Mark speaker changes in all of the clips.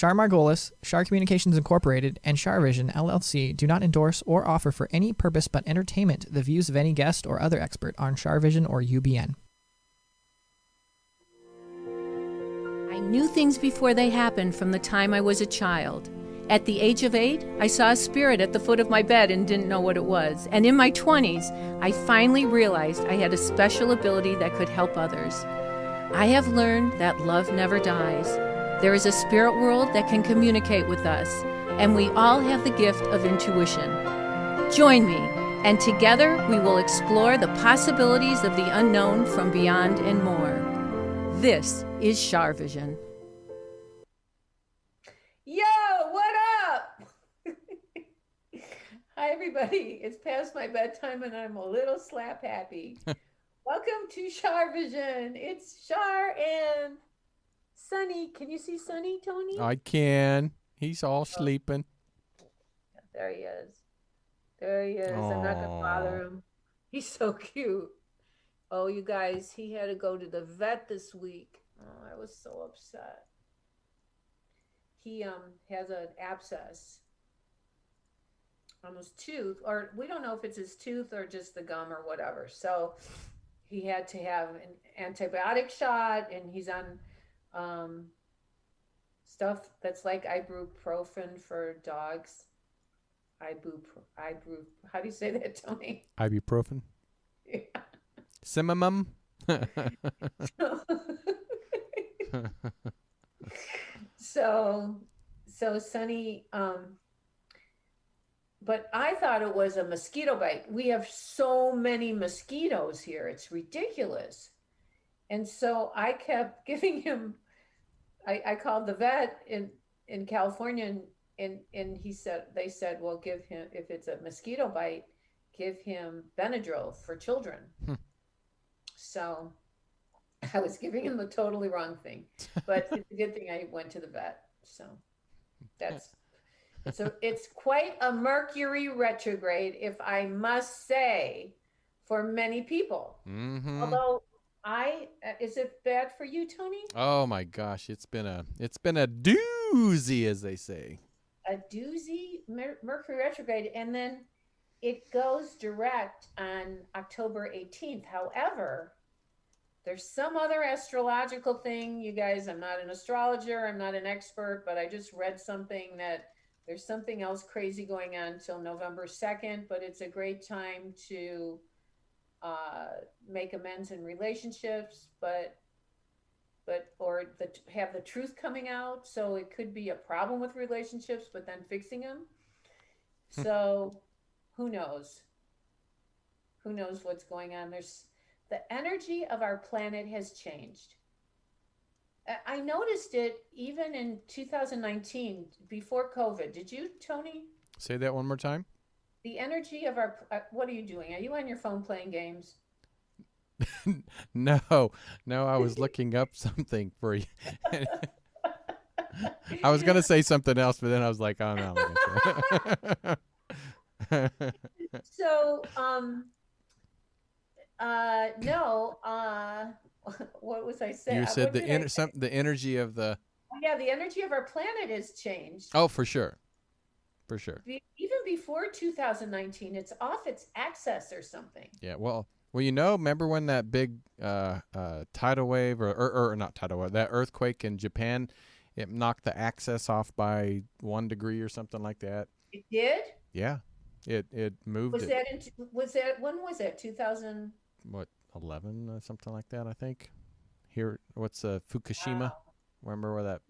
Speaker 1: Char Margolis, Char Communications Incorporated, and CharVision LLC do not endorse or offer for any purpose but entertainment the views of any guest or other expert on CharVision or UBN.
Speaker 2: I knew things before they happened from the time I was a child. At the age of 8, I saw a spirit at the foot of my bed and didn't know what it was. And in my 20s, I finally realized I had a special ability that could help others. I have learned that love never dies. There is a spirit world that can communicate with us, and we all have the gift of intuition. Join me, and together we will explore the possibilities of the unknown from beyond and more. This is CharVision.
Speaker 3: Yo, what up? Hi, everybody. It's past my bedtime, and I'm a little slap happy. Welcome to CharVision. It's Char and Sunny. Can you see Sunny, Tony?
Speaker 4: I can. He's all sleeping.
Speaker 3: There he is. There he is. I'm not going to bother him. He's so cute. Oh, you guys, he had to go to the vet this week. Oh, I was so upset. He has an abscess on his tooth, or we don't know if it's his tooth or just the gum or whatever. So he had to have an antibiotic shot, and he's on stuff that's like ibuprofen for dogs. How do you say that, Tony?
Speaker 4: Ibuprofen.
Speaker 3: Yeah.
Speaker 4: Simimum.
Speaker 3: So Sunny, but I thought it was a mosquito bite. We have so many mosquitoes here. It's ridiculous. And so I kept giving him, I called the vet in California, and they said, well, give him, if it's a mosquito bite, give him Benadryl for children. So I was giving him the totally wrong thing, but it's a good thing I went to the vet. So it's quite a Mercury retrograde, if I must say, for many people.
Speaker 4: Mm-hmm.
Speaker 3: Although is it bad for you, Tony?
Speaker 4: Oh my gosh, it's been a doozy, as they say.
Speaker 3: A doozy, Mercury retrograde, and then it goes direct on October 18th. However, there's some other astrological thing, you guys. I'm not an astrologer. I'm not an expert, but I just read something that there's something else crazy going on till November 2nd, but it's a great time to make amends in relationships, have the truth coming out. So it could be a problem with relationships, but then fixing them. So who knows? Who knows what's going on? The energy of our planet has changed. I noticed it even in 2019, before COVID. Did you, Tony?
Speaker 4: Say that one more time.
Speaker 3: The energy of our, what are you doing? Are you on your phone playing games?
Speaker 4: No, I was looking up something for you. I was going to say something else, but then I was like, oh, no.
Speaker 3: So, what was I saying?
Speaker 4: You said the energy of the...
Speaker 3: Yeah, the energy of our planet has changed.
Speaker 4: Oh, for sure. For sure.
Speaker 3: Even before 2019, it's off its axis or something.
Speaker 4: Yeah, well, remember when that big tidal wave, or not tidal wave, that earthquake in Japan, it knocked the axis off by 1 degree or something like that?
Speaker 3: It did?
Speaker 4: Yeah. It moved.
Speaker 3: When was that? 2000?
Speaker 4: What, 11 or something like that, I think. Here, what's Fukushima?
Speaker 3: Wow.
Speaker 4: Remember where that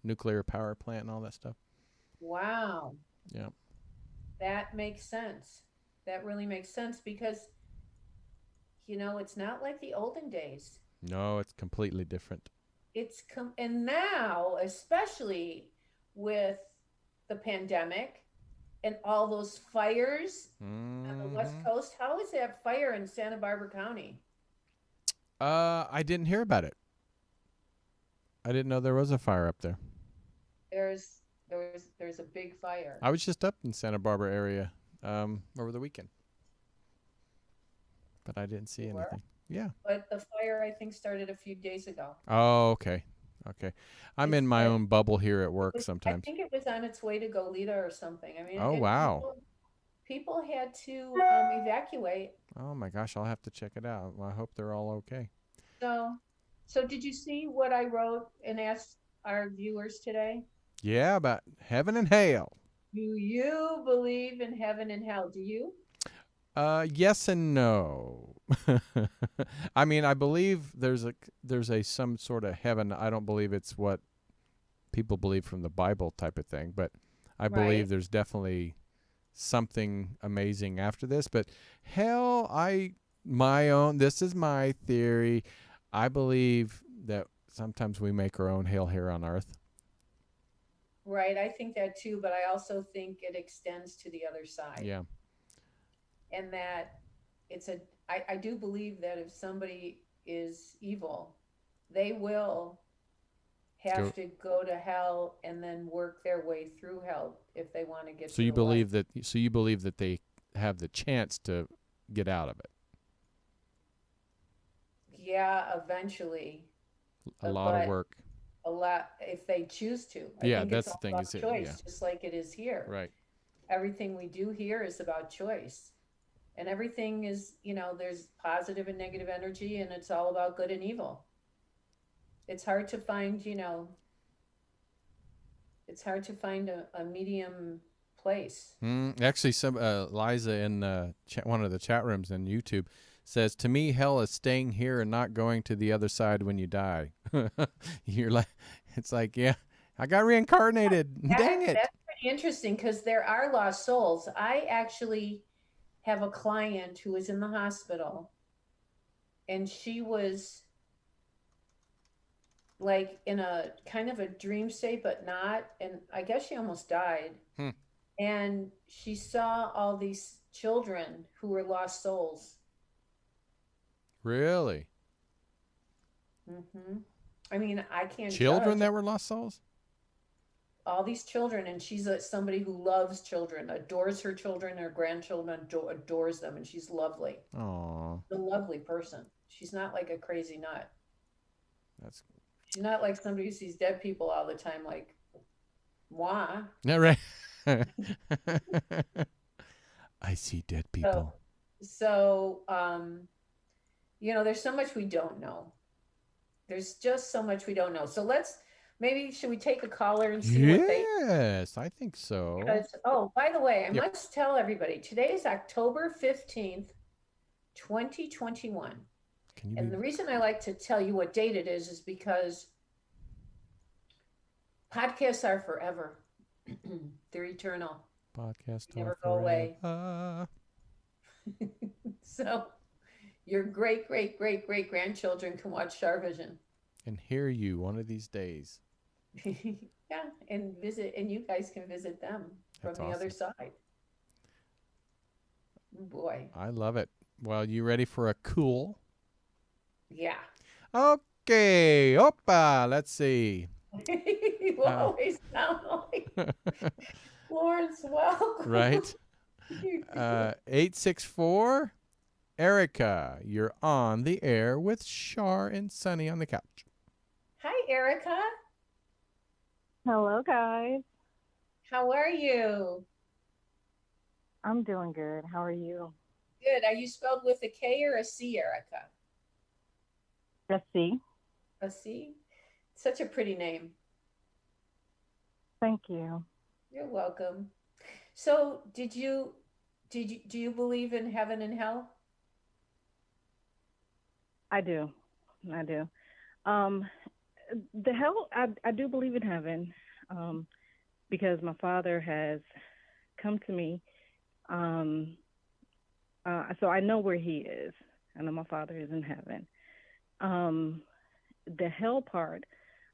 Speaker 4: nuclear power plant and all that stuff?
Speaker 3: Wow.
Speaker 4: Yeah. That
Speaker 3: makes sense. That really makes sense because, it's not like the olden days.
Speaker 4: No, it's completely different.
Speaker 3: And now, especially with the pandemic and all those fires on the West Coast, how is that fire in Santa Barbara County?
Speaker 4: I didn't hear about it. I didn't know there was a fire up there.
Speaker 3: There's a big fire.
Speaker 4: I was just up in Santa Barbara area over the weekend, but I didn't see anything. Yeah.
Speaker 3: But the fire, I think, started a few days ago.
Speaker 4: Oh, okay. Okay. I'm
Speaker 3: It's
Speaker 4: in my
Speaker 3: like,
Speaker 4: own bubble here at work
Speaker 3: I
Speaker 4: sometimes.
Speaker 3: think it was on its way to Goleta or something. I mean,
Speaker 4: Oh, wow.
Speaker 3: people had to evacuate.
Speaker 4: Oh my gosh, I'll have to check it out. Well, I hope they're all okay.
Speaker 3: So, so did you see what I wrote and asked our viewers today?
Speaker 4: Yeah, about heaven and hell.
Speaker 3: Do you believe in heaven and hell? Do you?
Speaker 4: Yes and no. I mean, I believe there's a some sort of heaven. I don't believe it's what people believe from the Bible type of thing, but I believe
Speaker 3: Right.
Speaker 4: there's definitely something amazing after this. But hell, this is my theory. I believe that sometimes we make our own hell here on earth.
Speaker 3: Right. I think that too, but I also think it extends to the other side.
Speaker 4: Yeah.
Speaker 3: And that I do believe that if somebody is evil, they will
Speaker 4: Go.
Speaker 3: have to go to hell and then work their way through hell if they want to get
Speaker 4: So
Speaker 3: to
Speaker 4: you
Speaker 3: the light.
Speaker 4: believe that? So you believe that they have the chance to get out of it?
Speaker 3: Yeah, eventually,
Speaker 4: A lot of
Speaker 3: but
Speaker 4: work.
Speaker 3: a lot if they choose to. I
Speaker 4: Yeah,
Speaker 3: think it's
Speaker 4: that's the
Speaker 3: all
Speaker 4: thing. Is
Speaker 3: about
Speaker 4: it? Yeah.
Speaker 3: choice, just like it is here.
Speaker 4: Right.
Speaker 3: Everything we do here is about choice. And everything is, there's positive and negative energy, and it's all about good and evil. It's hard to find, it's hard to find a medium place.
Speaker 4: Actually, some Liza in one of the chat rooms in YouTube says, "To me, hell is staying here and not going to the other side when you die." You're like, it's like, yeah, I got reincarnated. Dang it!
Speaker 3: That's pretty interesting because there are lost souls. I actually have a client who is in the hospital, and she was like in a kind of a dream state, but not. And I guess she almost died.
Speaker 4: Hmm.
Speaker 3: And she saw all these children who were lost souls.
Speaker 4: Really?
Speaker 3: I mean, I can't
Speaker 4: Children
Speaker 3: judge
Speaker 4: that were lost souls?
Speaker 3: all these children, and she's somebody who loves children, adores her children, her grandchildren, adores them, and she's lovely.
Speaker 4: Oh,
Speaker 3: A lovely person. She's not like a crazy nut.
Speaker 4: that's
Speaker 3: She's not like somebody who sees dead people all the time, like, moi.
Speaker 4: not right. I see dead people.
Speaker 3: So, there's so much we don't know. There's just so much we don't know. So should we take a caller and see what they?
Speaker 4: Yes, I think so.
Speaker 3: Because, by the way, I must tell everybody, today is October 15th, 2021. And the reason I like to tell you what date it is because podcasts are forever. They're eternal.
Speaker 4: Podcast
Speaker 3: never go away. So your great, great, great, great grandchildren can watch CharVision.
Speaker 4: And hear you one of these days.
Speaker 3: Yeah, and you guys can visit them from the other side. Boy.
Speaker 4: I love it. Well, you ready for a cool?
Speaker 3: Yeah.
Speaker 4: Okay. Opa. Let's see.
Speaker 3: You always sound like Lawrence Welk.
Speaker 4: Right? 864. Erica, you're on the air with Char and Sunny on the couch.
Speaker 3: Hi, Erica.
Speaker 5: Hello, guys.
Speaker 3: How are you?
Speaker 5: I'm doing good. How are you?
Speaker 3: Good. Are you spelled with a K or a C, Erica?
Speaker 5: A C.
Speaker 3: A C? Such a pretty name.
Speaker 5: Thank you.
Speaker 3: You're welcome. So, do you believe in heaven and hell?
Speaker 5: I do. The hell, I do believe in heaven, because my father has come to me. So I know where he is. I know my father is in heaven. The hell part,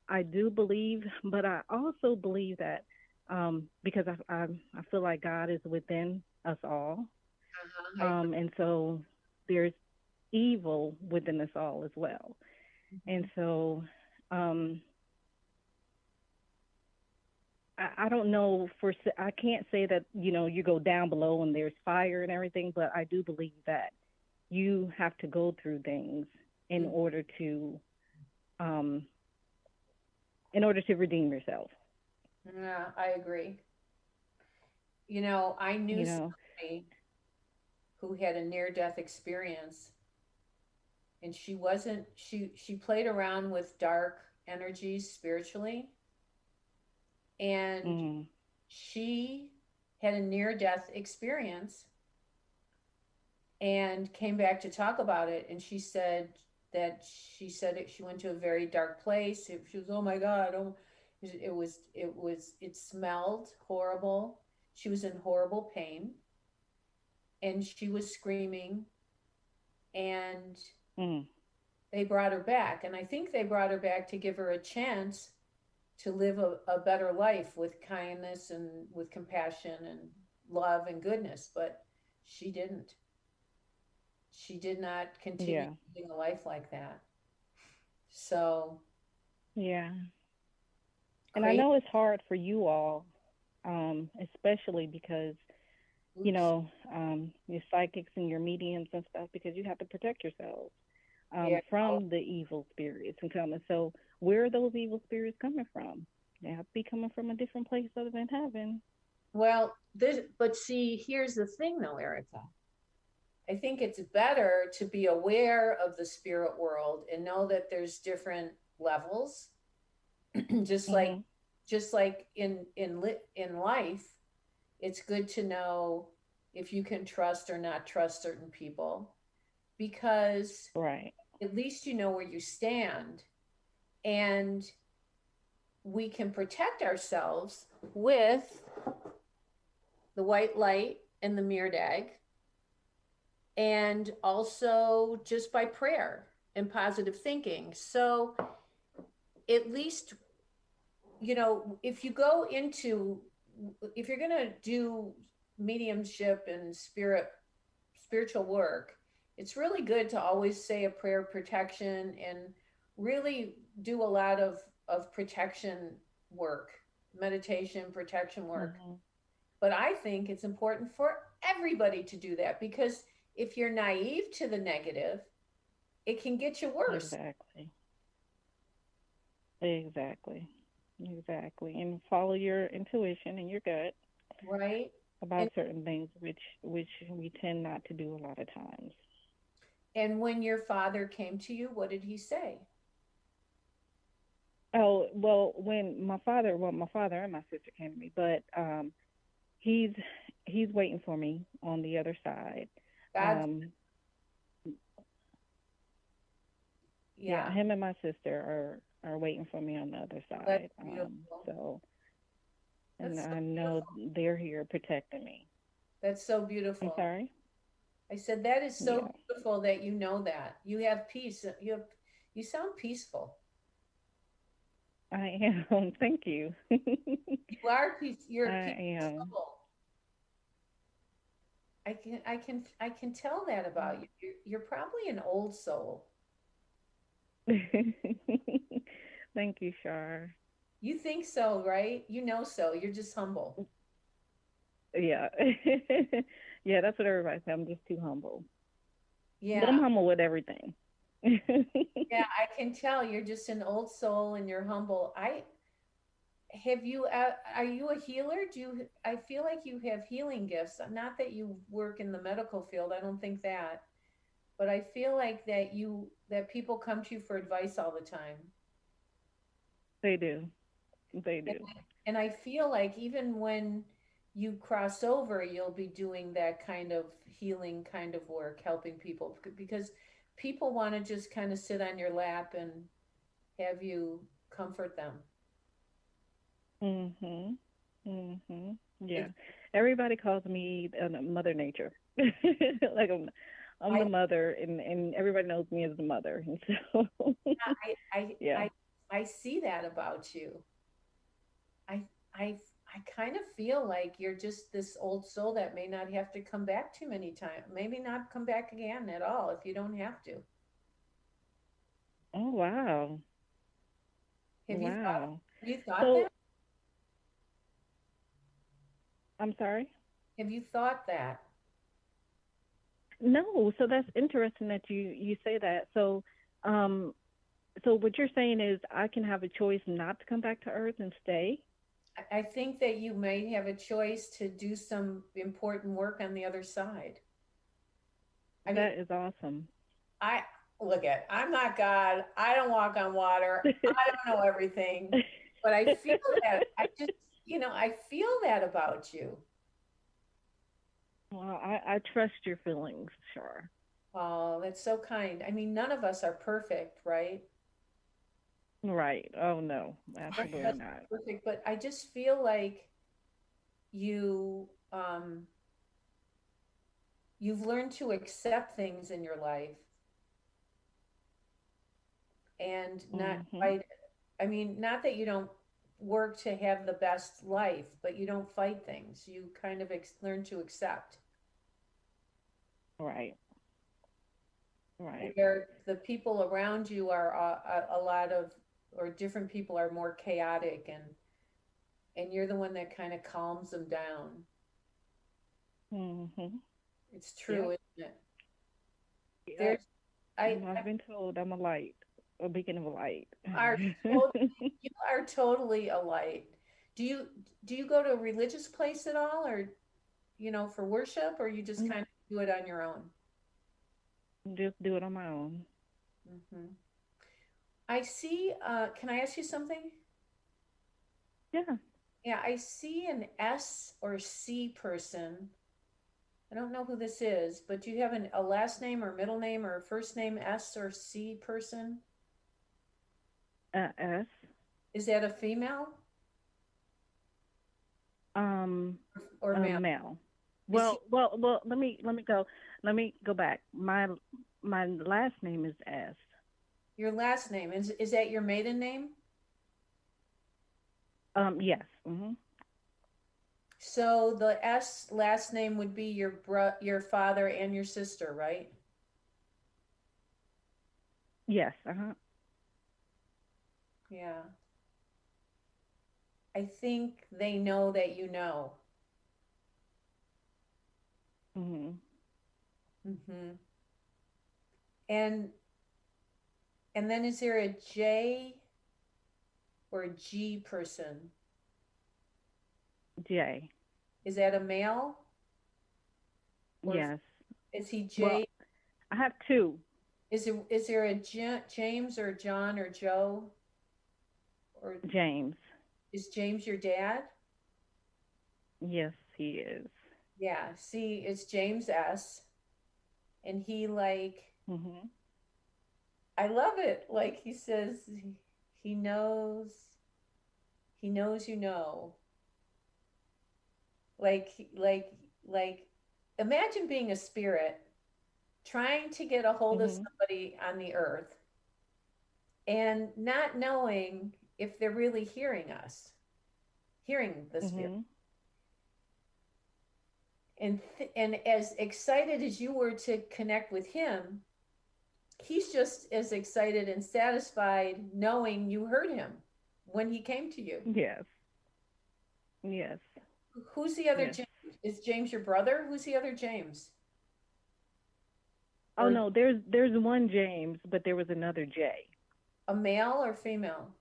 Speaker 5: I do believe, but I also believe that because I feel like God is within us all, and so there's evil within us all as well. And so I don't know, I can't say that, you go down below and there's fire and everything, but I do believe that you have to go through things in order to in order to redeem yourself.
Speaker 3: Yeah, I agree. I knew
Speaker 5: You know.
Speaker 3: somebody who had a near-death experience, and she played around with dark energies spiritually, and
Speaker 5: Mm.
Speaker 3: she had a near-death experience and came back to talk about it, and she went to a very dark place. She was, oh my God, oh, it smelled horrible. She was in horrible pain, and she was screaming, and
Speaker 5: Mm.
Speaker 3: they brought her back. And I think they brought her back to give her a chance to live a better life with kindness and with compassion and love and goodness, but she didn't. She did not continue
Speaker 5: Yeah.
Speaker 3: living a life like that. So
Speaker 5: Yeah. And I
Speaker 3: crazy.
Speaker 5: know it's hard for you all, especially because,
Speaker 3: Oops.
Speaker 5: your psychics and your mediums and stuff, because you have to protect yourselves
Speaker 3: Yeah.
Speaker 5: from the evil spirits and coming. So where are those evil spirits coming from? They have to be coming from a different place other than heaven.
Speaker 3: Well, but see, here's the thing though, Erica. I think it's better to be aware of the spirit world and know that there's different levels. just like
Speaker 5: Mhm.
Speaker 3: just like in life, it's good to know if you can trust or not trust certain people, because
Speaker 5: Right.
Speaker 3: at least you know where you stand, and we can protect ourselves with the white light and the mirdag, and also just by prayer and positive thinking. So at least, if you go into, if you're going to do mediumship and spiritual work, it's really good to always say a prayer of protection and really do a lot of protection work, meditation, protection work.
Speaker 5: Mhm.
Speaker 3: But I think it's important for everybody to do that, because if you're naive to the negative, it can get you worse,
Speaker 5: Exactly. Exactly. Exactly. And follow your intuition and your gut
Speaker 3: right? And
Speaker 5: about certain things, which we tend not to do a lot of times.
Speaker 3: and when your father came to you, what did he say?
Speaker 5: Oh, well, when my father and my sister came to me, but he's he's waiting for me on the other side.
Speaker 3: God,
Speaker 5: Um, yeah,
Speaker 3: yeah,
Speaker 5: him and my sister are waiting for me on the other
Speaker 3: that's
Speaker 5: side.
Speaker 3: beautiful.
Speaker 5: So, and
Speaker 3: That's so
Speaker 5: I know
Speaker 3: beautiful.
Speaker 5: they're here protecting me.
Speaker 3: That's so
Speaker 5: I'm
Speaker 3: beautiful.
Speaker 5: sorry.
Speaker 3: I said that is so
Speaker 5: Yeah,
Speaker 3: beautiful that you know that. You have peace. You sound peaceful.
Speaker 5: I am. Thank you.
Speaker 3: You are peace. You're a
Speaker 5: I
Speaker 3: peaceful
Speaker 5: am.
Speaker 3: soul. I can tell that about you. You're probably an old soul.
Speaker 5: Thank you, Char.
Speaker 3: You think so, right? You know so. You're just humble.
Speaker 5: Yeah. Yeah, that's what everybody says. I'm just too humble. But I'm
Speaker 3: Yeah.
Speaker 5: humble with everything.
Speaker 3: Yeah, I can tell you're just an old soul and you're humble. Are you a healer? I feel like you have healing gifts. Not that you work in the medical field. I don't think that. But I feel like that people come to you for advice all the time.
Speaker 5: They do. They
Speaker 3: And,
Speaker 5: do.
Speaker 3: and I feel like even when you cross over, you'll be doing that kind of healing kind of work, helping people, because people want to just kind of sit on your lap and have you comfort them.
Speaker 5: Mhm. Mhm. Yeah.
Speaker 3: It's,
Speaker 5: Everybody calls me Mother Nature. Like I'm the
Speaker 3: I,
Speaker 5: mother, and everybody knows me as the mother. And so,
Speaker 3: I, I,
Speaker 5: yeah.
Speaker 3: I, I see that about you. I, I, I kind of feel like you're just this old soul that may not have to come back too many times, maybe not come back again at all if you don't have to.
Speaker 5: Oh wow.
Speaker 3: Have you thought,
Speaker 5: Wow.
Speaker 3: have you thought that?
Speaker 5: So I'm sorry.
Speaker 3: Have you thought that?
Speaker 5: No. So that's interesting that you say that. So, um, So what you're saying is I can have a choice not to come back to Earth and stay?
Speaker 3: I think that you may have a choice to do some important work on the other side. I mean,
Speaker 5: That is awesome.
Speaker 3: I look at, I'm not God. I don't walk on water. I don't know everything, but I feel that. I just, I feel that about you.
Speaker 5: Well, I trust your feelings, Char.
Speaker 3: Oh, that's so kind. I mean, none of us are perfect, right?
Speaker 5: Right. Oh no,
Speaker 3: None
Speaker 5: absolutely
Speaker 3: of us
Speaker 5: not.
Speaker 3: are perfect, but I just feel like you, you've learned to accept things in your life and not
Speaker 5: Hmm.
Speaker 3: fight it. I mean, not that you don't work to have the best life, but you don't fight things. You kind of learn to accept.
Speaker 5: Right. Right.
Speaker 3: Where the people around you are a lot of, or different people are more chaotic, and you're the one that kind of calms them down.
Speaker 5: Hmm.
Speaker 3: It's true,
Speaker 5: Yep.
Speaker 3: isn't it?
Speaker 5: Yep.
Speaker 3: There's, I,
Speaker 5: I've been told I'm a light, a beacon of a light.
Speaker 3: are totally, you are totally a light. Do you do you go to a religious place at all, or for worship, or you just kind of do it on your own?
Speaker 5: Just do it on my own.
Speaker 3: Hmm. I see. Can I ask you something?
Speaker 5: Yeah.
Speaker 3: Yeah, I see an S or C person. I don't know who this is, but do you have a last name or middle name or first name S or C person?
Speaker 5: S.
Speaker 3: Is that a female
Speaker 5: Um.
Speaker 3: or
Speaker 5: A
Speaker 3: male?
Speaker 5: male.
Speaker 3: Is he
Speaker 5: Well. Let me go back. My last name is S.
Speaker 3: your last name? Is that your maiden name?
Speaker 5: Yes. Hmm.
Speaker 3: So the S last name would be your father and your sister, right?
Speaker 5: Yes. Uh-huh.
Speaker 3: Yeah. I think they know that you know.
Speaker 5: Hmm.
Speaker 3: Hmm. And and then is there a J or a G person?
Speaker 5: J.
Speaker 3: Is that a male or
Speaker 5: Yes.
Speaker 3: is he
Speaker 5: Well,
Speaker 3: J?
Speaker 5: I have two.
Speaker 3: Is there a James or John or Joe, or
Speaker 5: James.
Speaker 3: is James your dad?
Speaker 5: Yes, he is.
Speaker 3: Yeah. See, it's James S. And he like
Speaker 5: Hmm.
Speaker 3: I love it. Like he says he knows he knows you know. Like like imagine being a spirit trying to get a hold of
Speaker 5: Hmm.
Speaker 3: somebody on the earth and not knowing if they're really hearing us, hearing the spirit.
Speaker 5: Hmm.
Speaker 3: And as excited as you were to connect with him, he's just as excited and satisfied knowing you heard him when he came to you.
Speaker 5: Yes. Yes.
Speaker 3: Who's the other
Speaker 5: Yes.
Speaker 3: James? Is James your brother? Who's the other James?
Speaker 5: Oh
Speaker 3: Or
Speaker 5: no, there's one James, but there was another J,
Speaker 3: a male or female?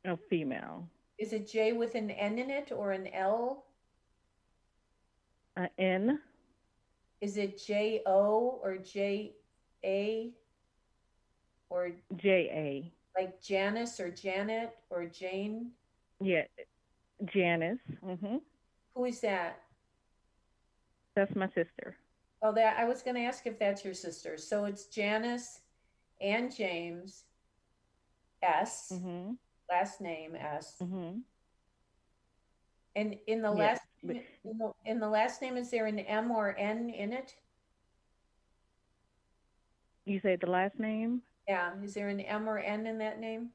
Speaker 5: a female.
Speaker 3: Is it J with an N in it or an L?
Speaker 5: N.
Speaker 3: Is it J-O or J-A, or
Speaker 5: J.
Speaker 3: like Janice or Janet or Jane?
Speaker 5: Yeah, Janice. Hmm.
Speaker 3: Who is that?
Speaker 5: That's my sister.
Speaker 3: Oh, that I was going to ask if that's your sister. So it's Janice and James S,
Speaker 5: Hmm.
Speaker 3: last name S.
Speaker 5: Hmm.
Speaker 3: And in the
Speaker 5: Yes.
Speaker 3: last name, in the last name, is there an M or N in it?
Speaker 5: You say the last name?
Speaker 3: Yeah. Is there an M or N in that name?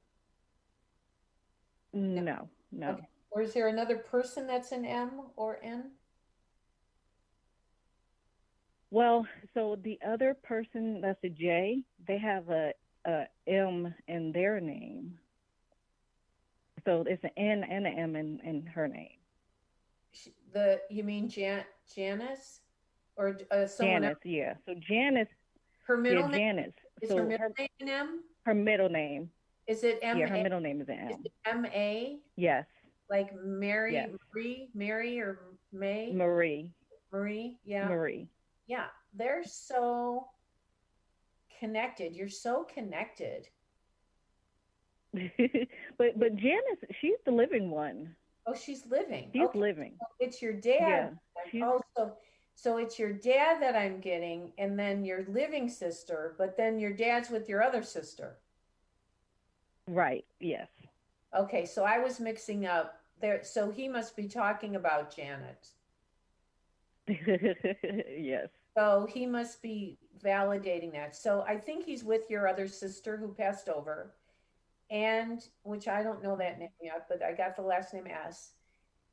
Speaker 3: No.
Speaker 5: No,
Speaker 3: Okay.
Speaker 5: no.
Speaker 3: Or is there another person that's an M or N?
Speaker 5: Well, so the other person that's a J, they have a M in their name. So it's an N and an M in her name.
Speaker 3: You mean Janice or someone else?
Speaker 5: Janice, yeah. So Janice,
Speaker 3: Her
Speaker 5: yeah,
Speaker 3: middle name
Speaker 5: Janice.
Speaker 3: is her
Speaker 5: So
Speaker 3: middle
Speaker 5: her
Speaker 3: name an M?
Speaker 5: Her middle name.
Speaker 3: Is it
Speaker 5: Yeah, her
Speaker 3: M-A?
Speaker 5: middle name is an
Speaker 3: Is
Speaker 5: M.
Speaker 3: it M-A?
Speaker 5: Yes.
Speaker 3: Like Mary,
Speaker 5: Yes.
Speaker 3: Mary or May?
Speaker 5: Marie.
Speaker 3: Marie, yeah.
Speaker 5: Marie.
Speaker 3: Yeah, they're so connected. You're so connected.
Speaker 5: but Janice, she's the living one.
Speaker 3: Oh, she's living.
Speaker 5: She's
Speaker 3: Okay.
Speaker 5: living.
Speaker 3: So it's your dad.
Speaker 5: Yeah.
Speaker 3: Oh, so it's your dad that I'm getting, and then your living sister, but then your dad's with your other sister.
Speaker 5: Right. Yes.
Speaker 3: Okay, so I was mixing up there. So he must be talking about Janet.
Speaker 5: Yes.
Speaker 3: So he must be validating that. So I think he's with your other sister who passed over, and which I don't know that name yet, but I got the last name S.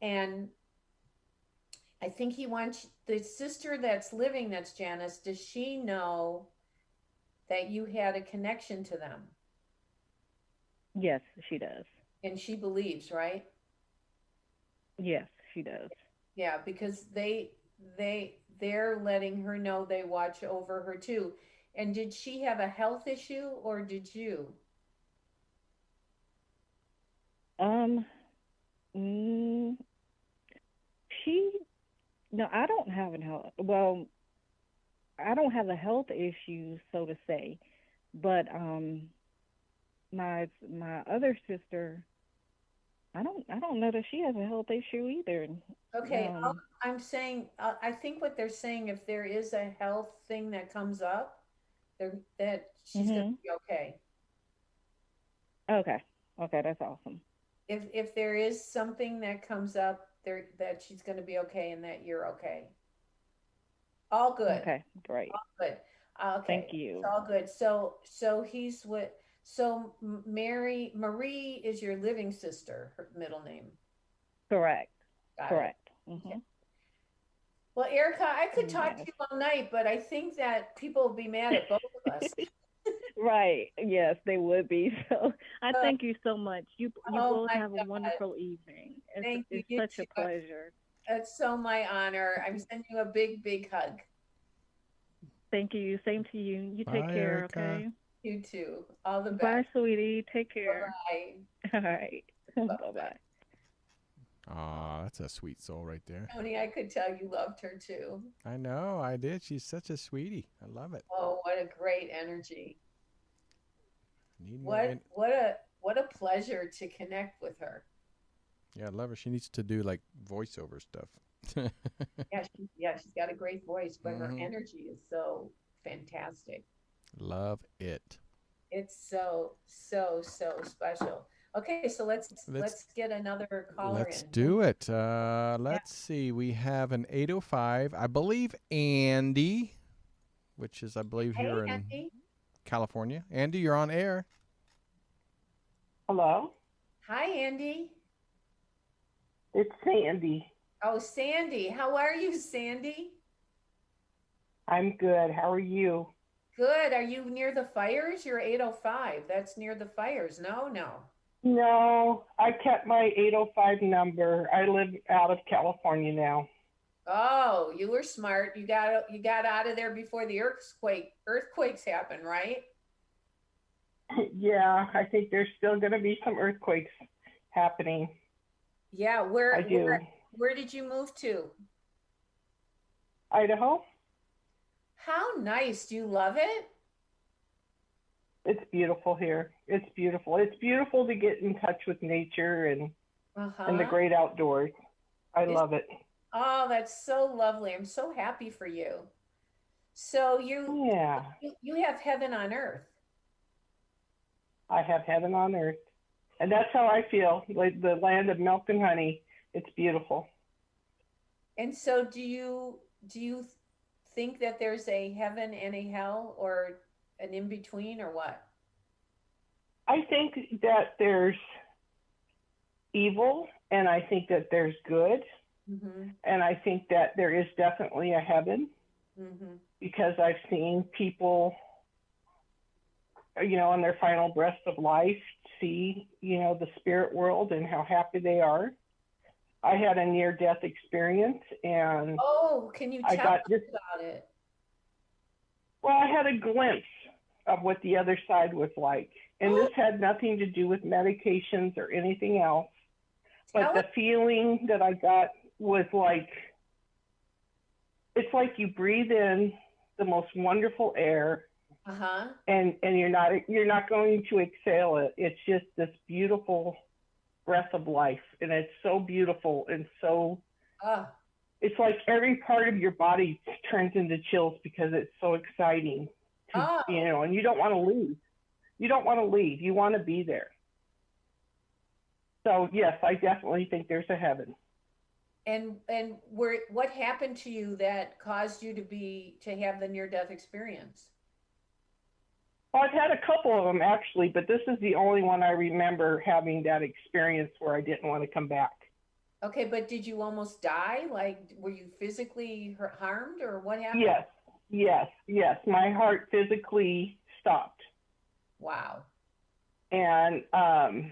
Speaker 3: And I think he wants the sister that's living, that's Janice. Does she know that you had a connection to them?
Speaker 5: Yes, she does.
Speaker 3: And she believes, right?
Speaker 5: Yes, she does.
Speaker 3: Yeah, because they're letting her know they watch over her too. And did she have a health issue or did you?
Speaker 5: She no, I don't have a health. Well, I don't have a health issue, so to say, but my other sister, I don't know that she has a health issue either.
Speaker 3: Okay, I'm saying, I think what they're saying, if there is a health thing that comes up, that she's going to be okay.
Speaker 5: Okay, that's awesome.
Speaker 3: If there is something that comes up, that she's going to be okay and that you're okay. All good.
Speaker 5: Okay, great.
Speaker 3: All good. Okay.
Speaker 5: Thank you.
Speaker 3: It's all good. So he's with. So Marie is your living sister, her middle name.
Speaker 5: Correct.
Speaker 3: Got
Speaker 5: Correct.
Speaker 3: Okay. Well, Erica, I could talk to you all night, but I think that people will be mad at both of us.
Speaker 5: Right. Yes, they would be. So I thank you so much. You both have a wonderful evening. It's such a pleasure.
Speaker 3: It's so my honor. I'm sending you a big, big hug.
Speaker 5: Thank you. Same to you. You take care,
Speaker 4: Erica.
Speaker 5: Okay?
Speaker 3: You too. All the best.
Speaker 5: Bye, sweetie. Take care.
Speaker 3: Bye.
Speaker 5: All right. Bye-bye.
Speaker 4: Aw, that's a sweet soul right there.
Speaker 3: Tony, I could tell you loved her too.
Speaker 4: I know, I did. She's such a sweetie. I love it.
Speaker 3: Oh, what a great energy.
Speaker 4: What
Speaker 3: a pleasure to connect with her.
Speaker 4: Yeah, I love her. She needs to do like voiceover stuff.
Speaker 3: Yeah, she's got a great voice, but her energy is so fantastic.
Speaker 4: Love it.
Speaker 3: It's so special. Okay, so let's get another caller in.
Speaker 4: Let's do it. Let's see. We have an 805. I believe Andy, which is, I believe, here in California. Andy, you're on air.
Speaker 6: Hello?
Speaker 3: Hi, Andy.
Speaker 6: It's Sandy.
Speaker 3: Oh, Sandy. How are you, Sandy?
Speaker 6: I'm good. How are you?
Speaker 3: Good. Are you near the fires? You're 805. That's near the fires. No.
Speaker 6: No, I kept my 805 number. I live out of California now.
Speaker 3: Oh, you were smart. You got out of there before the earthquakes happen, right?
Speaker 6: Yeah, I think there's still going to be some earthquakes happening.
Speaker 3: Yeah, where did you move to?
Speaker 6: Idaho.
Speaker 3: How nice. Do you love it?
Speaker 6: It's beautiful here. It's beautiful. It's beautiful to get in touch with nature and the great outdoors. I love it.
Speaker 3: Oh, that's so lovely. I'm so happy for you. So you have heaven on earth.
Speaker 6: I have heaven on earth. And that's how I feel, like the land of milk and honey. It's beautiful.
Speaker 3: And so do you think that there's a heaven and a hell, or an in-between, or what?
Speaker 6: I think that there's evil, and I think that there's good. And I think that there is definitely a heaven, because I've seen people, on their final breath of life, see, the spirit world and how happy they are. I had a near-death experience, and
Speaker 3: can you tell us about it?
Speaker 6: Well, I had a glimpse of what the other side was like. And this had nothing to do with medications or anything else. But the feeling that I got was like, it's like you breathe in the most wonderful air, and you're not going to exhale it. It's just this beautiful breath of life, and it's so beautiful and so. It's like every part of your body turns into chills because it's so exciting, and you don't want to leave. You don't want to leave. You want to be there. So yes, I definitely think there's a heaven.
Speaker 3: And what happened to you that caused you to have the near-death experience?
Speaker 6: Well, I've had a couple of them actually, but this is the only one I remember having that experience where I didn't want to come back.
Speaker 3: Okay, but did you almost die? Like, were you physically harmed, or what happened?
Speaker 6: Yes. My heart physically stopped.
Speaker 3: Wow.
Speaker 6: And I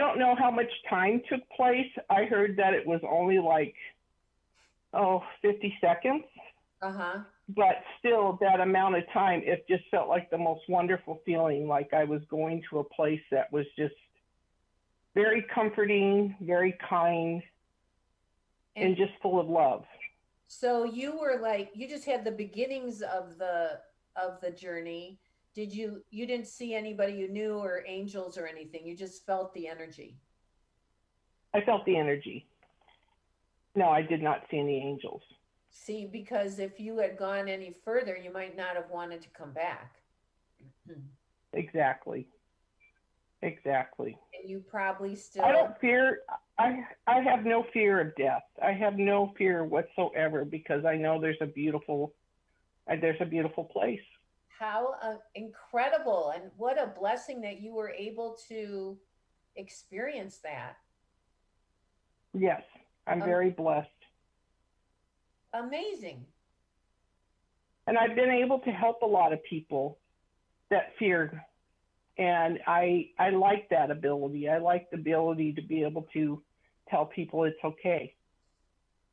Speaker 6: don't know how much time took place. I heard that it was only like 50 seconds. But still, that amount of time, it just felt like the most wonderful feeling, like I was going to a place that was just very comforting, very kind, and just full of love.
Speaker 3: So you were like, you just had the beginnings of the journey. You didn't see anybody you knew or angels or anything. You just felt the energy.
Speaker 6: I felt the energy. No, I did not see any angels.
Speaker 3: See, because if you had gone any further, you might not have wanted to come back.
Speaker 6: Exactly.
Speaker 3: And you probably still.
Speaker 6: I don't fear. I have no fear of death. I have no fear whatsoever because I know there's a beautiful place.
Speaker 3: How incredible, and what a blessing that you were able to experience that.
Speaker 6: Yes, I'm very blessed.
Speaker 3: Amazing.
Speaker 6: And I've been able to help a lot of people that feared. And I like that ability. I like the ability to be able to tell people it's okay.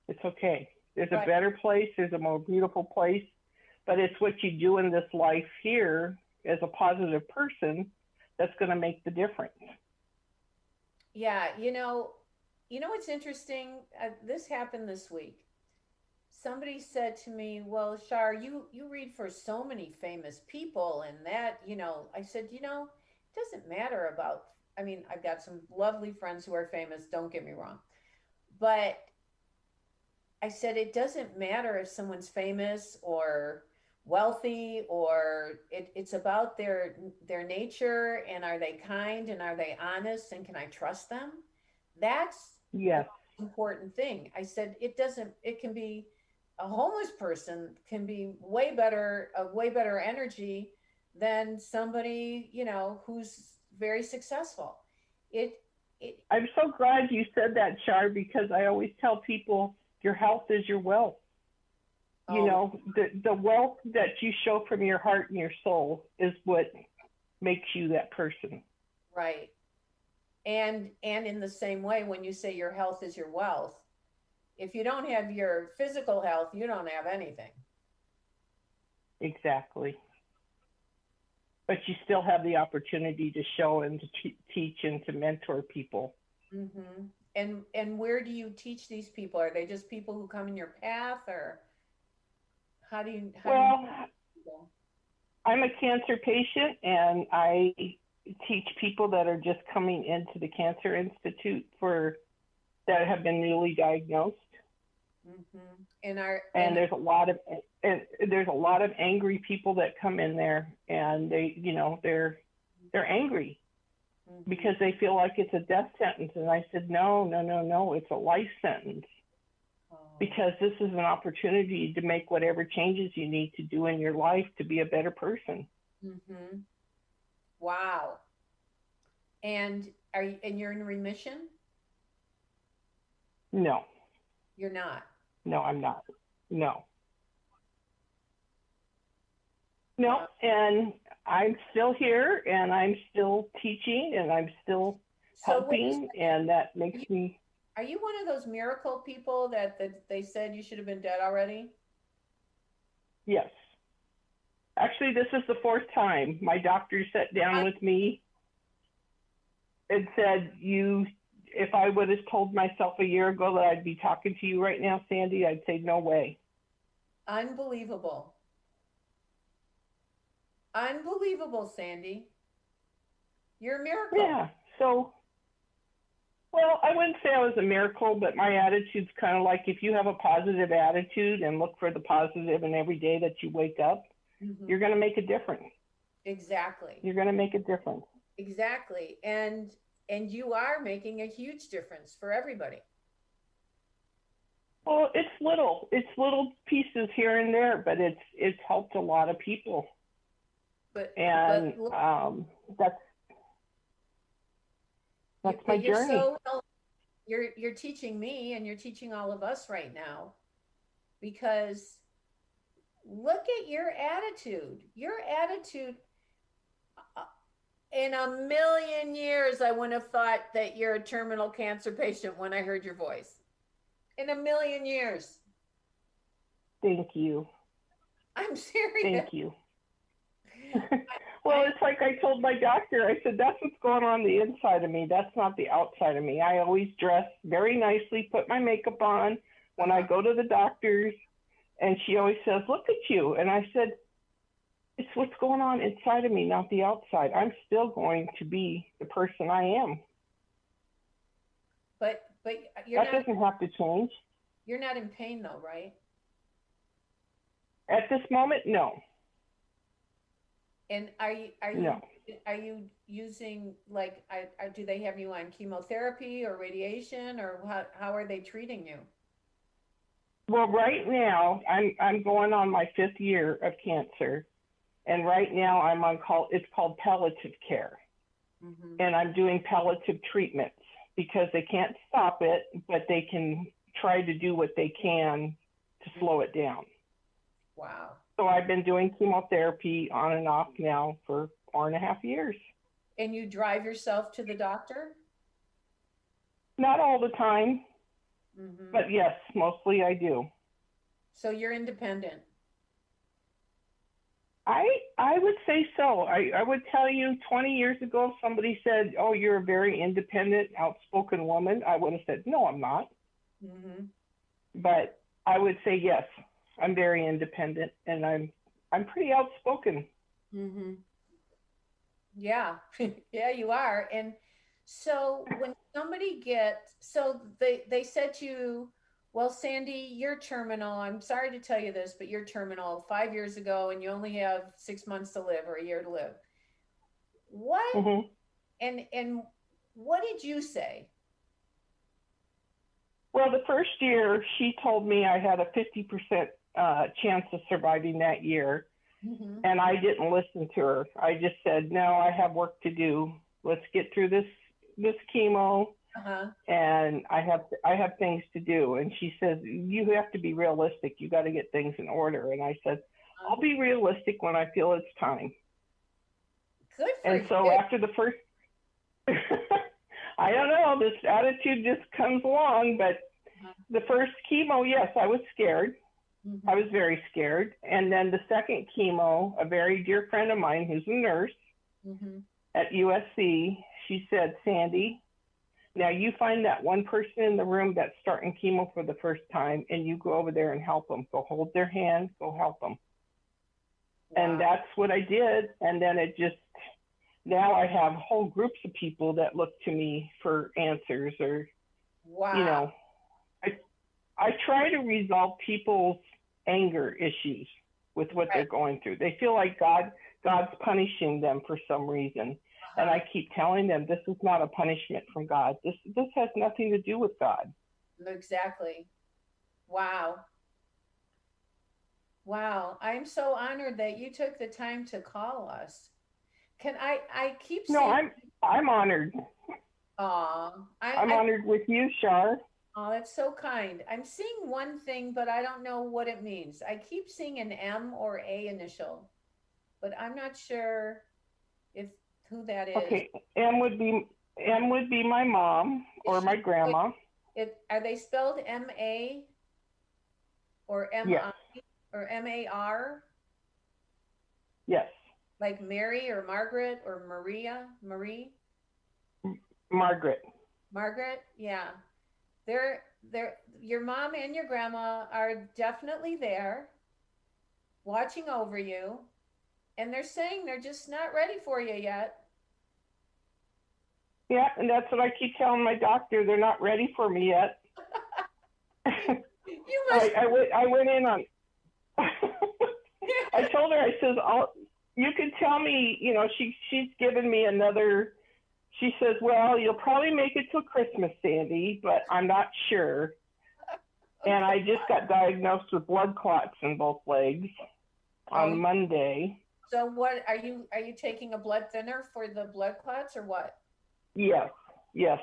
Speaker 6: It's okay. There's a better place. There's a more beautiful place. But it's what you do in this life here as a positive person that's going to make the difference.
Speaker 3: Yeah. You know what's interesting? This happened this week. Somebody said to me, well, Char, you read for so many famous people, and that, I said, it doesn't matter about, I've got some lovely friends who are famous, don't get me wrong. But I said, it doesn't matter if someone's famous or wealthy, or it's about their nature, and are they kind, and are they honest, and can I trust them? That's the important thing. I said, it can be a homeless person can be a way better energy than somebody, who's very successful.
Speaker 6: I'm so glad you said that, Char, because I always tell people your health is your wealth. The wealth that you show from your heart and your soul is what makes you that person.
Speaker 3: Right. And in the same way, when you say your health is your wealth, if you don't have your physical health, you don't have anything.
Speaker 6: Exactly. But you still have the opportunity to show and to teach and to mentor people.
Speaker 3: Mm-hmm. And where do you teach these people? Are they just people who come in your path, or how do you?
Speaker 6: I'm a cancer patient, and I teach people that are just coming into the Cancer Institute that have been newly diagnosed.
Speaker 3: Mm-hmm.
Speaker 6: And there's a lot of angry people that come in there, and they're angry because they feel like it's a death sentence. And I said, no, it's a life sentence, because this is an opportunity to make whatever changes you need to do in your life to be a better person.
Speaker 3: Mm-hmm. Wow. And you're in remission?
Speaker 6: No.
Speaker 3: You're not?
Speaker 6: No, I'm not. No. And I'm still here, and I'm still teaching, and I'm still helping, and that makes me.
Speaker 3: Are you one of those miracle people that they said you should have been dead already?
Speaker 6: Yes. Actually, this is the fourth time. My doctor sat down with me and said, if I would have told myself a year ago that I'd be talking to you right now, Sandy, I'd say no way.
Speaker 3: Unbelievable. Unbelievable, Sandy. You're a miracle.
Speaker 6: Yeah. So, well, I wouldn't say I was a miracle, but my attitude's kind of like if you have a positive attitude and look for the positive in every day that you wake up, you're going to make a difference.
Speaker 3: Exactly.
Speaker 6: You're going to make a difference.
Speaker 3: Exactly. And you are making a huge difference for everybody.
Speaker 6: Well, it's little pieces here and there, but it's helped a lot of people. That's my journey.
Speaker 3: You're teaching me, and you're teaching all of us right now, because look at your attitude. Your attitude. In a million years, I wouldn't have thought that you're a terminal cancer patient when I heard your voice. In a million years.
Speaker 6: Thank you.
Speaker 3: I'm serious.
Speaker 6: Thank you. Well, it's like I told my doctor, I said, that's what's going on the inside of me. That's not the outside of me. I always dress very nicely, put my makeup on when I go to the doctors. And she always says, look at you. And I said, it's what's going on inside of me, not the outside. I'm still going to be the person I am.
Speaker 3: But
Speaker 6: that doesn't have to change.
Speaker 3: You're not in pain though, right?
Speaker 6: At this moment, no.
Speaker 3: And are you using, like, do they have you on chemotherapy or radiation, or how are they treating you?
Speaker 6: Well, right now I'm going on my 5th year of cancer, and right now it's called palliative care, and I'm doing palliative treatments because they can't stop it, but they can try to do what they can to slow it down.
Speaker 3: Wow.
Speaker 6: So I've been doing chemotherapy on and off now for 4.5 years.
Speaker 3: And you drive yourself to the doctor?
Speaker 6: Not all the time, but yes, mostly I do.
Speaker 3: So you're independent?
Speaker 6: I would say so. I would tell you 20 years ago, if somebody said, oh, you're a very independent, outspoken woman, I would have said, no, I'm not. But I would say, yes, I'm very independent, and I'm pretty outspoken.
Speaker 3: Yeah, yeah, you are. And so when somebody they said to you, well, Sandy, you're terminal. I'm sorry to tell you this, but you're terminal 5 years ago, and you only have 6 months to live or a year to live. What? And what did you say?
Speaker 6: Well, the first year, she told me I had a 50% chance of surviving that year. And I didn't listen to her. I just said, no, I have work to do. Let's get through this chemo. And I have things to do. And she says, you have to be realistic. You got to get things in order. And I said, I'll be realistic when I feel it's time.
Speaker 3: Good for
Speaker 6: you. And so after the first, I don't know, this attitude just comes along. But the first chemo, yes, I was scared. I was very scared. And then the second chemo, a very dear friend of mine who's a nurse at USC, she said, Sandy, now you find that one person in the room that's starting chemo for the first time, and you go over there and help them. Go hold their hand, go help them. Wow. And that's what I did. And then now I have whole groups of people that look to me for answers, or, I try to resolve people's anger issues with what they're going through. They feel like God's punishing them for some reason. And I keep telling them, this is not a punishment from God. This has nothing to do with God.
Speaker 3: Exactly. Wow. Wow. I'm so honored that you took the time to call us. Can I keep saying...
Speaker 6: No, I'm honored. I'm honored with you, Char.
Speaker 3: Oh, that's so kind. I'm seeing one thing, but I don't know what it means. I keep seeing an M or A initial, but I'm not sure who that is.
Speaker 6: Okay, M would be my mom or my grandma.
Speaker 3: Are they spelled M-A or M-I or M-A-R?
Speaker 6: Yes.
Speaker 3: Like Mary or Margaret or Marie?
Speaker 6: Margaret.
Speaker 3: Margaret? Yeah. They're your mom and your grandma are definitely there watching over you, and they're saying they're just not ready for you yet.
Speaker 6: Yeah, and that's what I keep telling my doctor. They're not ready for me yet.
Speaker 3: You must.
Speaker 6: I went in on. I told her, I says, you could tell me, you know, she's given me another. She says, well, you'll probably make it till Christmas, Sandy, but I'm not sure. And I just got diagnosed with blood clots in both legs on Monday.
Speaker 3: So what are you taking a blood thinner for the blood clots or what?
Speaker 6: Yes,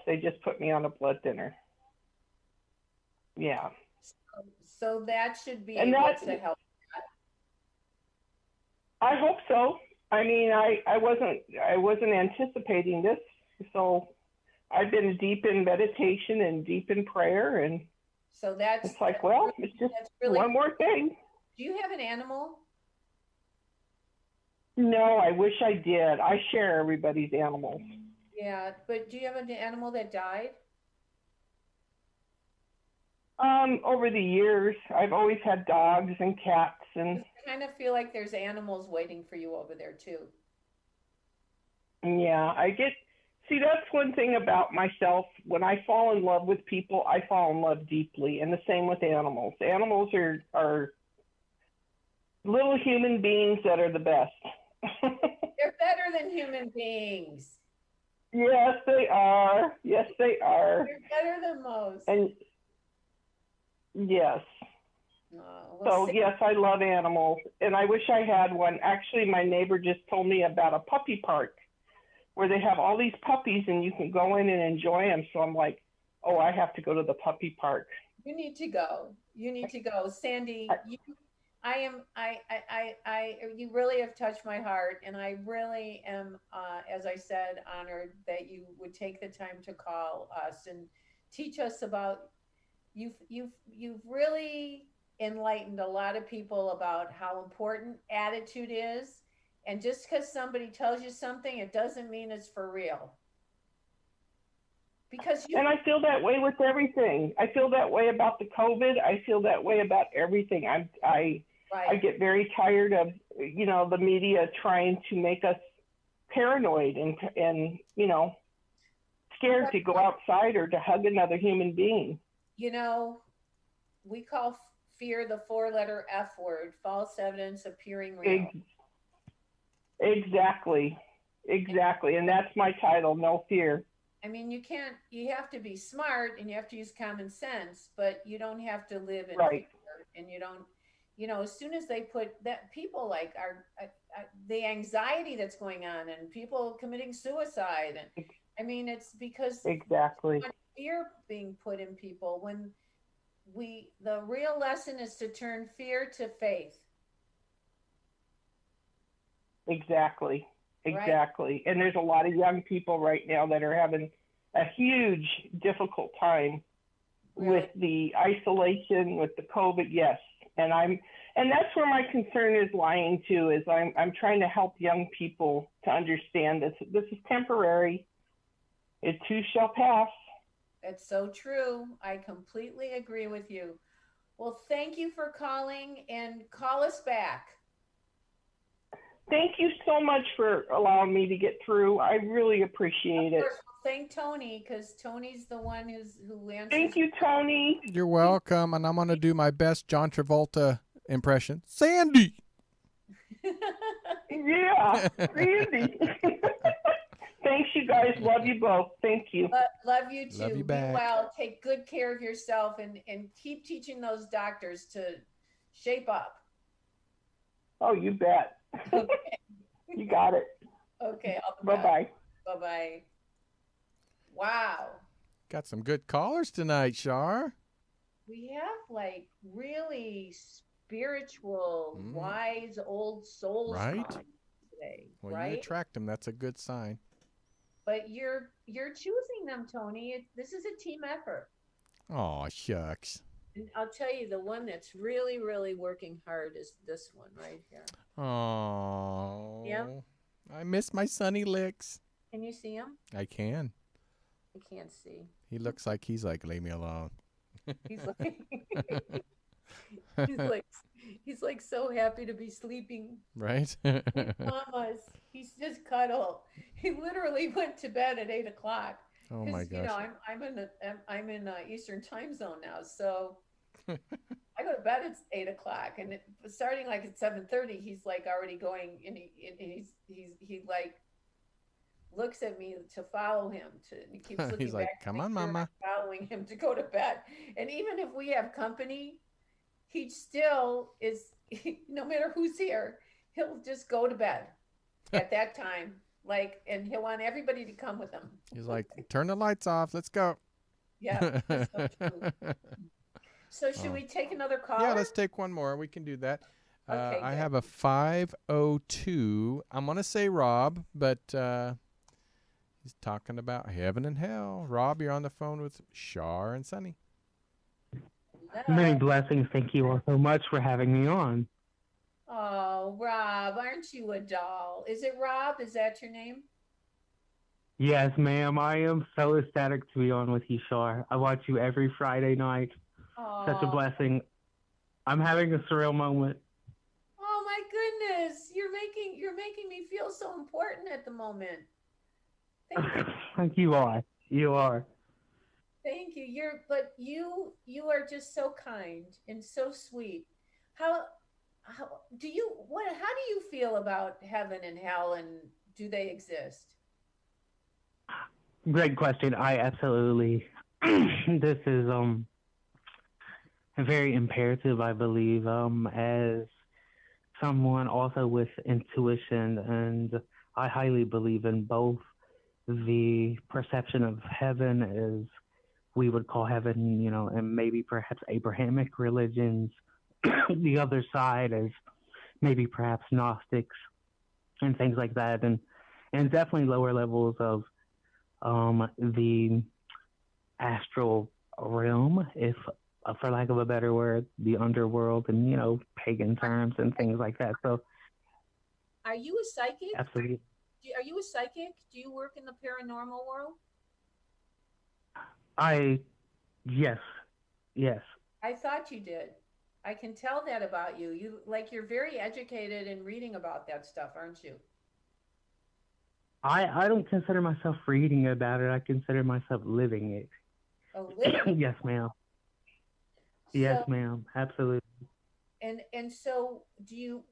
Speaker 6: they just put me on a blood thinner. Yeah.
Speaker 3: So that should be able to help.
Speaker 6: I hope so. I mean, I wasn't anticipating this, so I've been deep in meditation and deep in prayer, and
Speaker 3: so it's
Speaker 6: like, well, it's just really one more thing.
Speaker 3: Do you have an animal?
Speaker 6: No, I wish I did. I share everybody's animals.
Speaker 3: Yeah, but do you have an animal that died?
Speaker 6: Over the years, I've always had dogs and cats, and
Speaker 3: I kind of feel like there's animals waiting for you over there too.
Speaker 6: Yeah, see, that's one thing about myself. When I fall in love with people, I fall in love deeply, and the same with animals. Animals are little human beings that are the best.
Speaker 3: They're better than human beings.
Speaker 6: Yes, they are. Yes, they are.
Speaker 3: They're better than most.
Speaker 6: And yes. So yes, I love animals, and I wish I had one. Actually, my neighbor just told me about a puppy park where they have all these puppies, and you can go in and enjoy them. So I'm like, oh, I have to go to the puppy park.
Speaker 3: You need to go. You need to go, Sandy. You really have touched my heart, and I really am, as I said, honored that you would take the time to call us and teach us about. You've really enlightened a lot of people about how important attitude is, and just because somebody tells you something, it doesn't mean it's for real. And I feel that way with everything. I feel that way about the COVID. I feel that way about everything. I get very tired of, you know, the media trying to make us paranoid and you know, scared to go outside or to hug another human being. You know, we call fear the 4-letter F word, false evidence appearing real.
Speaker 6: Exactly. And that's my title, No Fear.
Speaker 3: I mean, you have to be smart and you have to use common sense, but you don't have to live in fear. And you don't, you know, as soon as they put that, people like the anxiety that's going on and people committing suicide. And I mean, it's because fear being put in people when the real lesson is to turn fear to faith.
Speaker 6: Exactly. And there's a lot of young people right now that are having a huge difficult time with the isolation, with the COVID. Yes. And that's where my concern is lying to, is I'm trying to help young people to understand this is temporary. It too shall pass.
Speaker 3: It's so true. I completely agree with you. Well, thank you for calling, and call us back.
Speaker 6: Thank you so much for allowing me to get through. I really appreciate it.
Speaker 3: Thank Tony, because Tony's the one who answers.
Speaker 6: Thank you, Tony.
Speaker 4: You're welcome, and I'm going to do my best John Travolta impression. Sandy!
Speaker 6: Yeah, Sandy. Thanks, you guys. Love you both. Thank you.
Speaker 3: Love you too.
Speaker 4: Love you
Speaker 3: back. Be well. Take good care of yourself, and keep teaching those doctors to shape up.
Speaker 6: Oh, you bet.
Speaker 3: Okay.
Speaker 6: You got it.
Speaker 3: Okay.
Speaker 6: Bye-bye.
Speaker 3: Bye-bye. Wow.
Speaker 4: Got some good callers tonight, Char.
Speaker 3: We have like really spiritual, wise old souls today.
Speaker 4: Well, you attract them. That's a good sign.
Speaker 3: But you're choosing them, Tony. This is a team effort.
Speaker 4: Oh, shucks.
Speaker 3: And I'll tell you, the one that's really, really working hard is this one right here.
Speaker 4: Oh.
Speaker 3: Yeah.
Speaker 4: I miss my Sunny Licks.
Speaker 3: Can you see him?
Speaker 4: I can.
Speaker 3: I can't see.
Speaker 4: He looks like he's like, leave me alone.
Speaker 3: He's like, he's like, he's like so happy to be sleeping.
Speaker 4: Right?
Speaker 3: Mamas, he's just cuddle. He literally went to bed at 8 o'clock.
Speaker 4: Oh my
Speaker 3: Because
Speaker 4: gosh.
Speaker 3: I'm in Eastern time zone now, so I go to bed at 8 o'clock, and starting like at 7:30, he's like already going, and he like looks at me to follow him and he keeps looking
Speaker 4: He's like,
Speaker 3: back to
Speaker 4: come
Speaker 3: make
Speaker 4: on,
Speaker 3: sure
Speaker 4: mama.
Speaker 3: I'm following him to go to bed. And even if we have company, he still is, no matter who's here, he'll just go to bed at that time. Like, and he'll want everybody to come with him.
Speaker 4: He's like, turn the lights off. Let's go.
Speaker 3: Yeah, that's so true. So should we take another caller?
Speaker 4: Yeah, let's take one more. We can do that.
Speaker 3: Okay,
Speaker 4: I
Speaker 3: good.
Speaker 4: have a 502. I'm going to say Rob, but he's talking about heaven and hell. Rob, you're on the phone with Char and Sunny.
Speaker 7: Many blessings. Thank you all so much for having me on.
Speaker 3: Oh, Rob, aren't you a doll? Is it Rob? Is that your name?
Speaker 7: Yes, ma'am. I am so ecstatic to be on with you, Char. I watch you every Friday night. Such a
Speaker 3: Oh,
Speaker 7: blessing. I'm having a surreal moment.
Speaker 3: oh my goodness. You're making me feel so important at the moment.
Speaker 7: Thank you all. You are.
Speaker 3: Thank you. But you are just so kind and so sweet. How do you feel about heaven and hell, and do they exist?
Speaker 7: Great question. I absolutely. This is very imperative, I believe, as someone also with intuition, and I highly believe in both the perception of heaven as we would call heaven, and maybe perhaps Abrahamic religions, the other side as maybe perhaps Gnostics and things like that, and definitely lower levels of the astral realm, if for lack of a better word, the underworld, and pagan terms and things like that. So,
Speaker 3: Are you a psychic?
Speaker 7: absolutely.
Speaker 3: Are you a psychic? Do you work in the paranormal world?
Speaker 7: Yes.
Speaker 3: I thought you did. I can tell that about you. You're very educated in reading about that stuff, aren't you?
Speaker 7: I don't consider myself reading about it. I consider myself living it.
Speaker 3: Oh, living.
Speaker 7: Yes, ma'am. Yes,
Speaker 3: So,
Speaker 7: ma'am. Absolutely.
Speaker 3: and so do you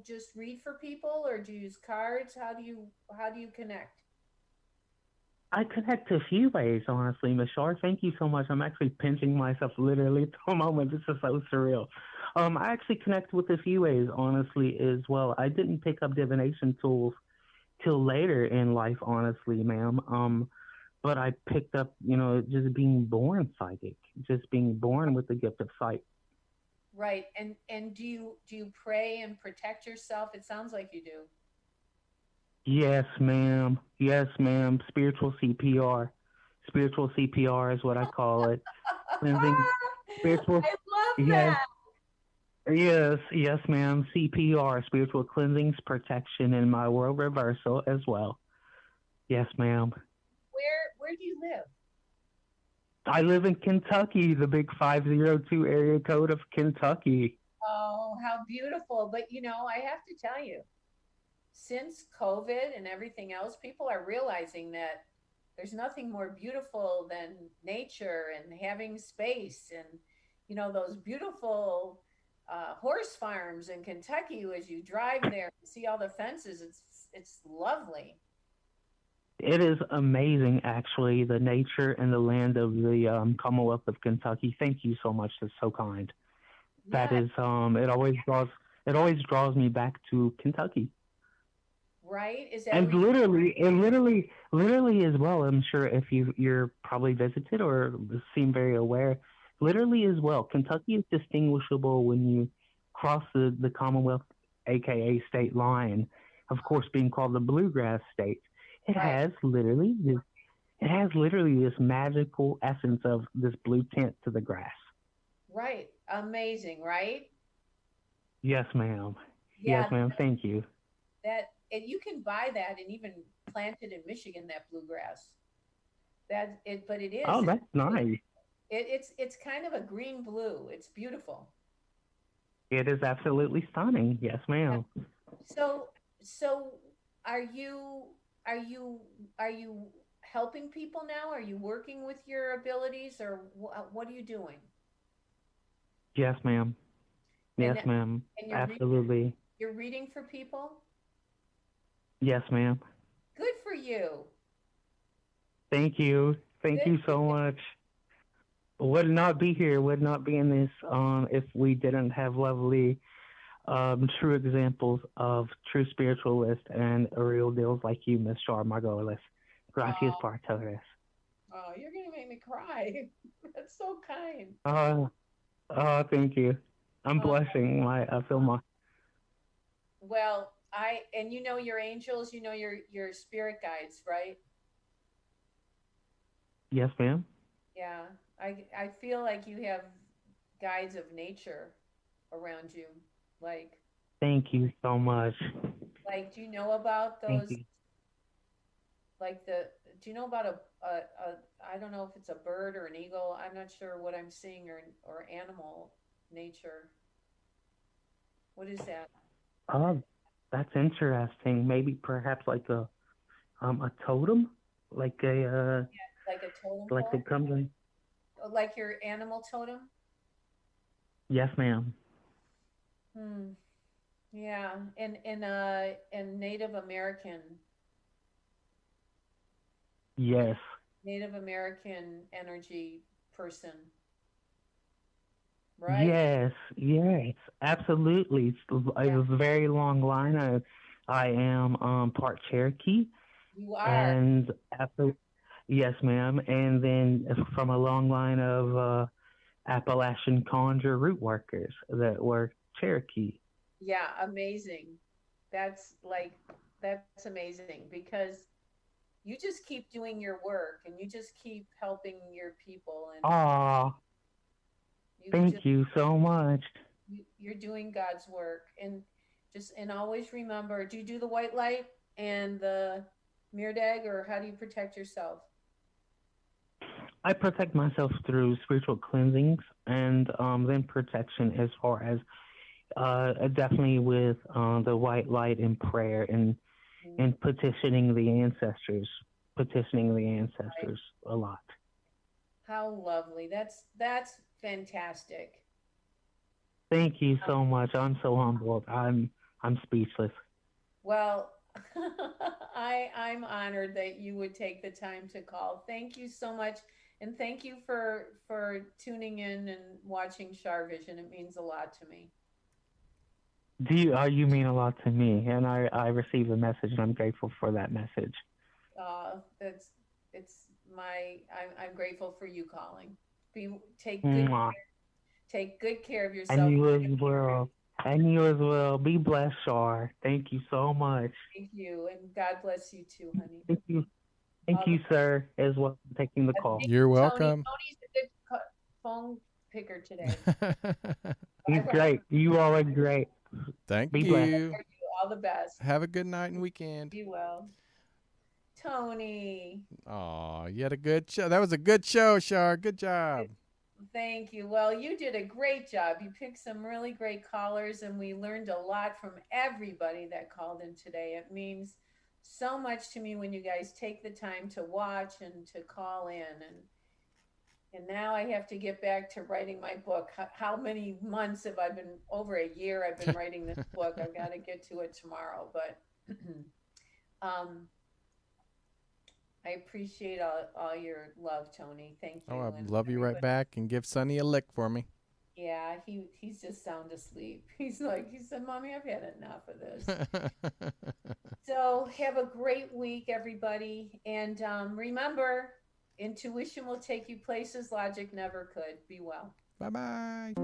Speaker 3: just read for people, or do you use cards? How do you connect?
Speaker 7: I connect a few ways, honestly, Ms. Shar. Thank you so much. I'm actually pinching myself literally at the moment. This is so surreal. I actually connect with a few ways, honestly, as well. I didn't pick up divination tools till later in life, honestly, ma'am. But I picked up, just being born psychic, just being born with the gift of sight.
Speaker 3: Right. And do you pray and protect yourself? It sounds like you do.
Speaker 7: Yes, ma'am. Yes, ma'am. Spiritual CPR. Spiritual CPR is what I call it. Cleansing, spiritual.
Speaker 3: I love
Speaker 7: Yes.
Speaker 3: that.
Speaker 7: Yes, ma'am. CPR, spiritual cleansings, protection, and my world reversal as well. Yes, ma'am.
Speaker 3: Where do you live?
Speaker 7: I live in Kentucky, the big 502 area code of Kentucky.
Speaker 3: Oh, how beautiful. But I have to tell you, since COVID and everything else, people are realizing that there's nothing more beautiful than nature and having space, and those beautiful horse farms in Kentucky. As you drive there and see all the fences, it's lovely.
Speaker 7: It is amazing, actually, the nature and the land of the Commonwealth of Kentucky. Thank you so much. That's so kind. That
Speaker 3: Yeah,
Speaker 7: is, it always draws me back to Kentucky.
Speaker 3: right? Is that
Speaker 7: And literally as well. I'm sure if you're probably visited or seem very aware, literally as well. Kentucky is distinguishable when you cross the Commonwealth, aka state line. Of course, being called the Bluegrass State. It
Speaker 3: right?
Speaker 7: has literally this magical essence of this blue tint to the grass.
Speaker 3: Right. Amazing, right?
Speaker 7: Yes, ma'am.
Speaker 2: Yeah,
Speaker 7: ma'am. Thank you.
Speaker 2: and you can buy that and even plant it in Michigan, that bluegrass. But it is.
Speaker 7: Oh, that's nice.
Speaker 2: It's kind of a green blue. It's beautiful.
Speaker 7: It is absolutely stunning. Yes, ma'am.
Speaker 2: So are you are you are you helping people now? Are you working with your abilities, or what are you doing?
Speaker 7: Yes, ma'am.
Speaker 2: And
Speaker 7: Yes, ma'am.
Speaker 2: and
Speaker 7: Absolutely.
Speaker 2: you're reading for people?
Speaker 7: Yes, ma'am.
Speaker 2: Good for you.
Speaker 7: Thank you. Thank
Speaker 2: Good
Speaker 7: you
Speaker 2: for
Speaker 7: so
Speaker 2: you.
Speaker 7: much. Would not be here, would not be in this if we didn't have lovely true examples of true spiritualists and real deals like you, Miss Char Margolis. Gracias
Speaker 2: Oh,
Speaker 7: por todo.
Speaker 2: you're gonna make me cry. That's so kind.
Speaker 7: Thank you. I'm
Speaker 2: Oh,
Speaker 7: blushing. I feel my.
Speaker 2: well, and you know your angels, you know your spirit guides, right?
Speaker 7: Yes, ma'am.
Speaker 2: Yeah. I feel like you have guides of nature around you. Like
Speaker 7: Thank you so much.
Speaker 2: do you know about
Speaker 7: Thank
Speaker 2: those,
Speaker 7: you.
Speaker 2: like do you know about I don't know if it's a bird or an eagle. I'm not sure what I'm seeing, or animal nature. What is that?
Speaker 7: Oh, that's interesting. Maybe perhaps like a totem,
Speaker 2: Like a totem
Speaker 7: like
Speaker 2: pole?
Speaker 7: that comes in.
Speaker 2: Like your animal totem?
Speaker 7: Yes, ma'am.
Speaker 2: Hmm. Yeah. And
Speaker 7: Yes.
Speaker 2: Native American energy person, right?
Speaker 7: Yes, yes, absolutely.
Speaker 2: Yeah,
Speaker 7: It's a very long line. I am part Cherokee,
Speaker 2: you are.
Speaker 7: and after, yes, ma'am. And then from a long line of Appalachian conjure root workers that were Cherokee.
Speaker 2: Yeah, amazing. That's like that's amazing because you just keep doing your work and you just keep helping your people, and
Speaker 7: Ah,
Speaker 2: you just
Speaker 7: thank you so much.
Speaker 2: you're doing God's work. And always remember, do you do the white light and the mirdag, or how do you protect yourself?
Speaker 7: I protect myself through spiritual cleansings and then protection as far as definitely with the white light and prayer and petitioning the
Speaker 2: Right.
Speaker 7: ancestors a lot.
Speaker 2: How lovely. That's fantastic.
Speaker 7: Thank you so much. I'm so humbled. I'm speechless.
Speaker 2: Well, I'm honored that you would take the time to call. Thank you so much, and thank you for tuning in and watching CharVision. It means a lot to me.
Speaker 7: You mean a lot to me, and I received a message, and I'm grateful for that message.
Speaker 2: That's it's my I'm grateful for you calling. Be
Speaker 7: Mwah.
Speaker 2: take good care of
Speaker 7: And
Speaker 2: yourself.
Speaker 7: you as well. And you as well. Be blessed, Char. Thank you so much.
Speaker 2: Thank you, and God bless you too, honey.
Speaker 7: Thank you. Thank
Speaker 2: All the
Speaker 7: you, sir, as well for taking the call.
Speaker 2: Thank
Speaker 4: You're
Speaker 2: you, Tony.
Speaker 4: welcome.
Speaker 2: Tony's a good phone picker today.
Speaker 7: He's
Speaker 2: Bye bye.
Speaker 7: great. You all are great.
Speaker 4: Thank
Speaker 7: Be blessed.
Speaker 4: you.
Speaker 2: All the best.
Speaker 4: Have a good night and weekend.
Speaker 2: Be well. Tony.
Speaker 4: Aw, you had a good show. That was a good show, Char. Good job.
Speaker 2: Thank you. Well, you did a great job. You picked some really great callers, and we learned a lot from everybody that called in today. It means so much to me when you guys take the time to watch and to call in. And now I have to get back to writing my book. How many months have I been? Over a year I've been writing this book. I've got to get to it tomorrow. But um, I appreciate all your love, Tony. Thank you.
Speaker 4: Oh, I
Speaker 2: And
Speaker 4: love you right back, and give Sonny a lick for me.
Speaker 2: yeah, he's just sound asleep. He said, Mommy, I've had enough of this. So have a great week, everybody. And remember, intuition will take you places logic never could. Be well.
Speaker 4: Bye-bye.